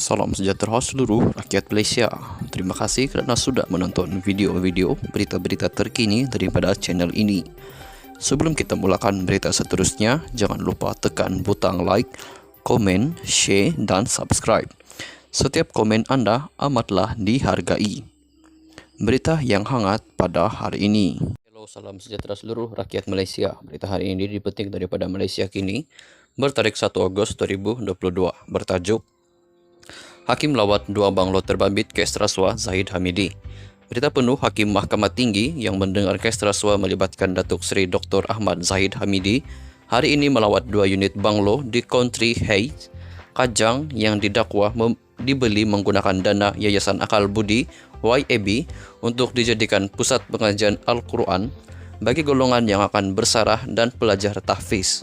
Salam sejahtera seluruh rakyat Malaysia. Terima kasih kerana sudah menonton video-video berita-berita terkini daripada channel ini. Sebelum kita mulakan berita seterusnya, jangan lupa tekan butang like, komen, share dan subscribe. Setiap komen anda amatlah dihargai. Berita yang hangat pada hari ini. Hello, salam sejahtera seluruh rakyat Malaysia. Berita hari ini dipetik daripada Malaysia Kini bertarikh 1 Ogos 2022 bertajuk Hakim lawat dua banglo terbabit kes rasuah Zahid Hamidi. Berita penuh Hakim Mahkamah Tinggi yang mendengar kes rasuah melibatkan Datuk Seri Dr. Ahmad Zahid Hamidi hari ini melawat dua unit banglo di Country Heights, Kajang yang didakwa dibeli menggunakan dana Yayasan Akal Budi YAB untuk dijadikan pusat pengajian Al-Quran bagi golongan yang akan bersarah dan pelajar tahfiz.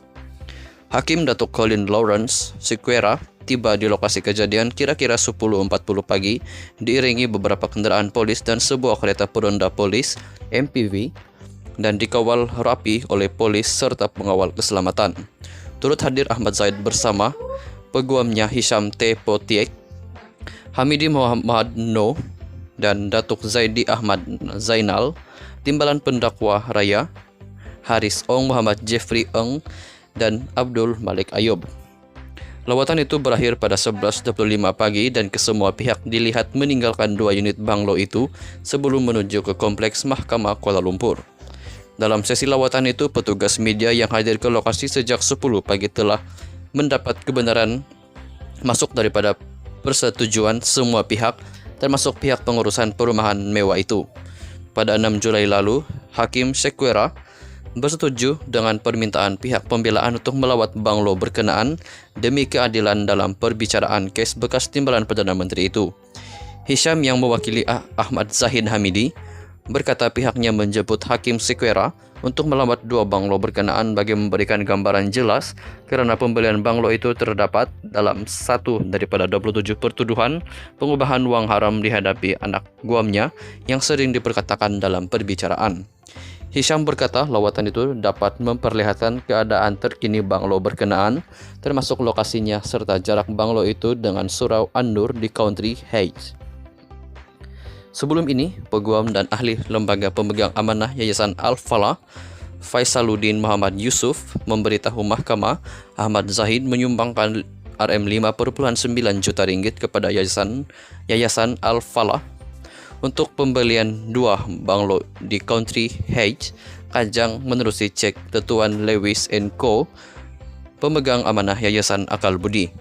Hakim Datuk Colin Lawrence Sequeira tiba di lokasi kejadian kira-kira 10.40 pagi diiringi beberapa kenderaan polis dan sebuah kereta peronda polis MPV dan dikawal rapi oleh polis serta pengawal keselamatan. Turut hadir Ahmad Zaid bersama peguamnya Hisham T. Potiek, Hamidi Muhammad No dan Datuk Zaidi Ahmad Zainal, timbalan pendakwa raya Haris Ong Muhammad Jeffrey Eng dan Abdul Malik Ayub. Lawatan itu berakhir pada 11.25 pagi dan kesemua pihak dilihat meninggalkan dua unit banglo itu sebelum menuju ke kompleks Mahkamah Kuala Lumpur. Dalam sesi lawatan itu, petugas media yang hadir ke lokasi sejak 10 pagi telah mendapat kebenaran masuk daripada persetujuan semua pihak, termasuk pihak pengurusan perumahan mewah itu. Pada 6 Julai lalu, Hakim Sequeira bersetuju dengan permintaan pihak pembelaan untuk melawat banglo berkenaan demi keadilan dalam perbicaraan kes bekas timbalan Perdana Menteri itu. Hisham yang mewakili Ahmad Zahid Hamidi berkata pihaknya menjemput Hakim Sequeira untuk melawat dua banglo berkenaan bagi memberikan gambaran jelas kerana pembelian banglo itu terdapat dalam satu daripada 27 pertuduhan pengubahan wang haram dihadapi anak guamnya yang sering diperkatakan dalam perbicaraan. Hisham berkata lawatan itu dapat memperlihatkan keadaan terkini banglo berkenaan, termasuk lokasinya serta jarak banglo itu dengan Surau An-Nur di Country Heights. Sebelum ini, peguam dan ahli lembaga pemegang amanah Yayasan Al-Falah, Faisaluddin Muhammad Yusuf, memberitahu mahkamah Ahmad Zahid menyumbangkan RM5.9 juta ringgit kepada Yayasan Al-Falah untuk pembelian dua banglo di Country Heights, Kajang menerusi cek Tetuan Lewis & Co, pemegang amanah Yayasan Akal Budi.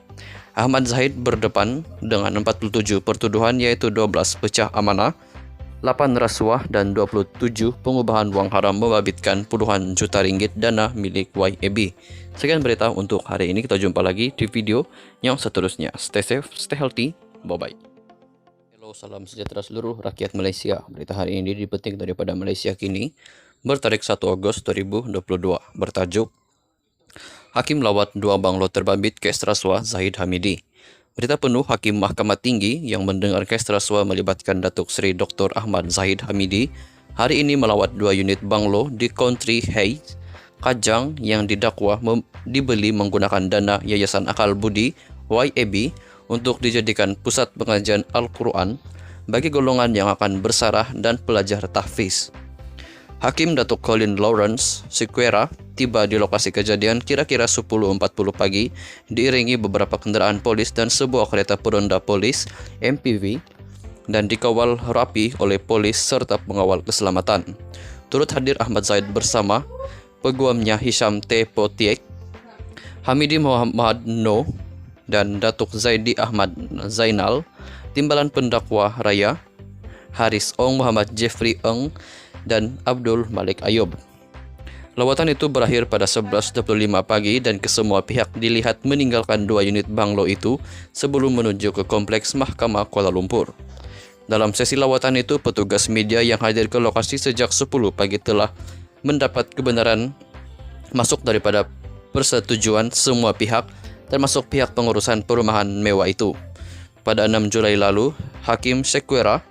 Ahmad Zahid berdepan dengan 47 pertuduhan yaitu 12 pecah amanah, 8 rasuah dan 27 pengubahan wang haram membabitkan puluhan juta ringgit dana milik YAB. Sekian berita untuk hari ini, kita jumpa lagi di video yang seterusnya. Stay safe, stay healthy, bye-bye. Hello, salam sejahtera seluruh rakyat Malaysia. Berita hari ini dipetik daripada Malaysia Kini bertarikh 1 Ogos 2022 bertajuk Hakim lawat dua banglo terbabit kes rasuah Zahid Hamidi. Berita penuh Hakim Mahkamah Tinggi yang mendengar kes rasuah melibatkan Datuk Seri Dr. Ahmad Zahid Hamidi hari ini melawat dua unit banglo di Country Heights, Kajang yang didakwa dibeli menggunakan dana Yayasan Akal Budi YAB untuk dijadikan pusat pengajian Al-Quran bagi golongan yang akan bersarah dan pelajar tahfiz. Hakim Datuk Colin Lawrence Sequeira tiba di lokasi kejadian kira-kira 10.40 pagi diiringi beberapa kenderaan polis dan sebuah kereta peronda polis MPV dan dikawal rapi oleh polis serta pengawal keselamatan. Turut hadir Ahmad Zaid bersama peguamnya Hisham T. Potiek, Hamidi Muhammad No dan Datuk Zaidi Ahmad Zainal, timbalan pendakwa raya Haris Ong Muhammad Jeffrey Eng dan Abdul Malik Ayub. Lawatan itu berakhir pada 11.25 pagi dan kesemua pihak dilihat meninggalkan dua unit banglo itu sebelum menuju ke kompleks Mahkamah Kuala Lumpur. Dalam sesi lawatan itu, petugas media yang hadir ke lokasi sejak 10 pagi telah mendapat kebenaran masuk daripada persetujuan semua pihak, termasuk pihak pengurusan perumahan mewah itu. Pada 6 Julai lalu, Hakim Sequeira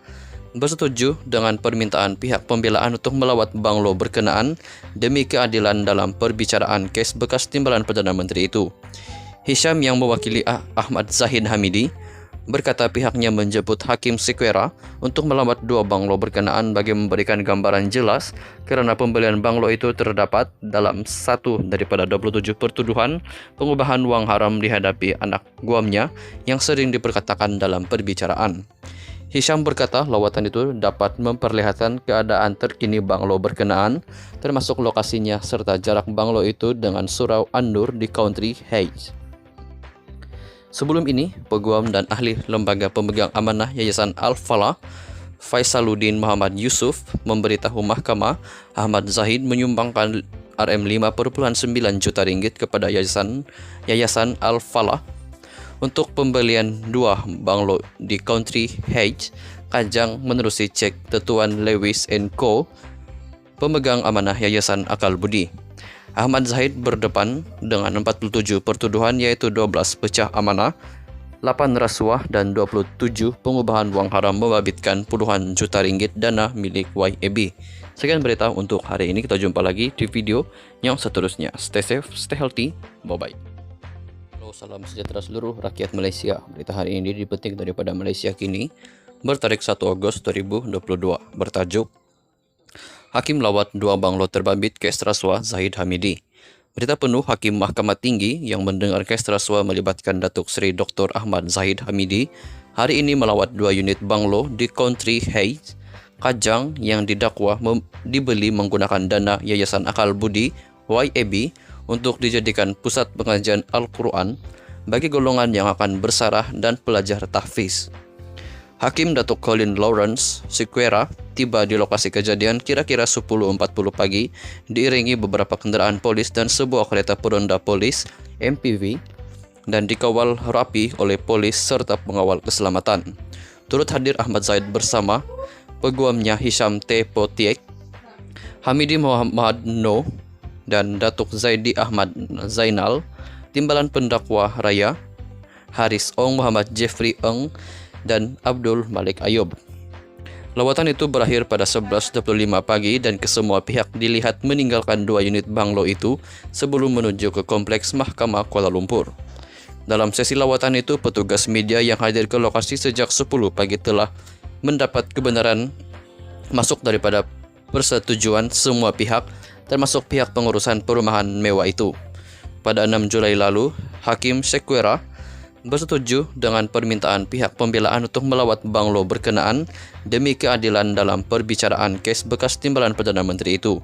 bersetuju dengan permintaan pihak pembelaan untuk melawat banglo berkenaan demi keadilan dalam perbicaraan kes bekas timbalan Perdana Menteri itu. Hisham yang mewakili Ahmad Zahid Hamidi berkata pihaknya menjemput Hakim Sequeira untuk melamat dua banglo berkenaan bagi memberikan gambaran jelas kerana pembelian banglo itu terdapat dalam satu daripada 27 pertuduhan pengubahan wang haram dihadapi anak guamnya yang sering diperkatakan dalam perbicaraan. Hisham berkata lawatan itu dapat memperlihatkan keadaan terkini banglo berkenaan, termasuk lokasinya serta jarak banglo itu dengan Surau An-Nur di Country Heights. Sebelum ini, peguam dan ahli lembaga pemegang amanah Yayasan Al-Falah, Faisaluddin Muhammad Yusuf, memberitahu mahkamah Ahmad Zahid menyumbangkan Rm5,9 juta ringgit kepada Yayasan Al-Falah untuk pembelian dua banglo di Country Heights, Kajang menerusi cek Tetuan Lewis & Co, pemegang amanah Yayasan Akal Budi. Ahmad Zahid berdepan dengan 47 pertuduhan yaitu 12 pecah amanah, 8 rasuah dan 27 pengubahan wang haram membabitkan puluhan juta ringgit dana milik YAB. Sekian berita untuk hari ini, kita jumpa lagi di video yang seterusnya. Stay safe, stay healthy, bye-bye. Halo, salam sejahtera seluruh rakyat Malaysia. Berita hari ini dipetik daripada Malaysia Kini bertarik 1 Ogos 2022 bertajuk Hakim lawat dua banglo terbabit kes rasuah Zahid Hamidi. Berita penuh Hakim Mahkamah Tinggi yang mendengar kes rasuah melibatkan Datuk Seri Dr. Ahmad Zahid Hamidi hari ini melawat dua unit banglo di Country Heights, Kajang yang didakwa dibeli menggunakan dana Yayasan Akal Budi YAB untuk dijadikan pusat pengajian Al-Quran bagi golongan yang akan bersarah dan pelajar tahfiz. Hakim Datuk Colin Lawrence Sequeira tiba di lokasi kejadian kira-kira 10.40 pagi diiringi beberapa kenderaan polis dan sebuah kereta peronda polis MPV dan dikawal rapi oleh polis serta pengawal keselamatan. Turut hadir Ahmad Zahid bersama peguamnya Hisham T. Potiek, Hamidi Muhammad No dan Datuk Zaidi Ahmad Zainal, timbalan pendakwa raya Haris Ong Muhammad Jeffrey Eng dan Abdul Malik Ayub. Lawatan itu berakhir pada 11.25 pagi dan kesemua pihak dilihat meninggalkan dua unit banglo itu sebelum menuju ke kompleks Mahkamah Kuala Lumpur. Dalam sesi lawatan itu, petugas media yang hadir ke lokasi sejak 10 pagi telah mendapat kebenaran masuk daripada persetujuan semua pihak, termasuk pihak pengurusan perumahan mewah itu. Pada 6 Julai lalu, Hakim Sequeira bersetuju dengan permintaan pihak pembelaan untuk melawat banglo berkenaan demi keadilan dalam perbicaraan kes bekas timbalan Perdana Menteri itu.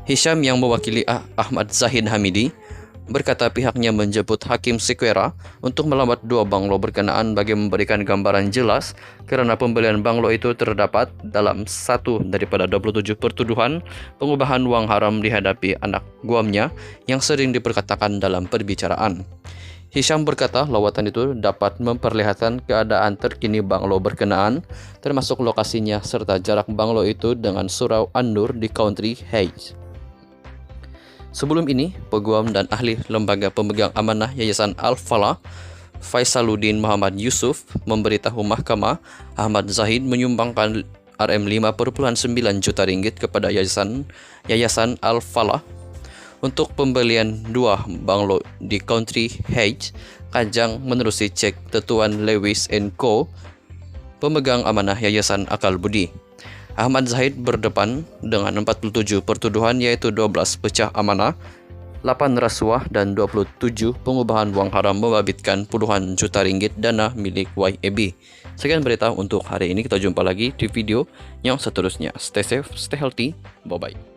Hisham yang mewakili Ahmad Zahid Hamidi berkata pihaknya menjemput Hakim Sequeira untuk melawat dua banglo berkenaan bagi memberikan gambaran jelas kerana pembelian banglo itu terdapat dalam satu daripada 27 pertuduhan pengubahan wang haram dihadapi anak guamnya yang sering diperkatakan dalam perbicaraan. Hisham berkata lawatan itu dapat memperlihatkan keadaan terkini banglo berkenaan, termasuk lokasinya serta jarak banglo itu dengan Surau An-Nur di Country Heights. Sebelum ini, peguam dan ahli lembaga pemegang amanah Yayasan Al-Falah, Faisaluddin Muhammad Yusuf, memberitahu mahkamah Ahmad Zahid menyumbangkan Rm5,9 juta ringgit kepada Yayasan Al-Falah untuk pembelian dua banglo di Country Heights, Kajang menerusi cek Tetuan Lewis & Co, pemegang amanah Yayasan Akal Budi. Ahmad Zahid berdepan dengan 47 pertuduhan yaitu 12 pecah amanah, 8 rasuah dan 27 pengubahan wang haram membabitkan puluhan juta ringgit dana milik YAB. Sekian berita untuk hari ini, kita jumpa lagi di video yang seterusnya. Stay safe, stay healthy, bye-bye.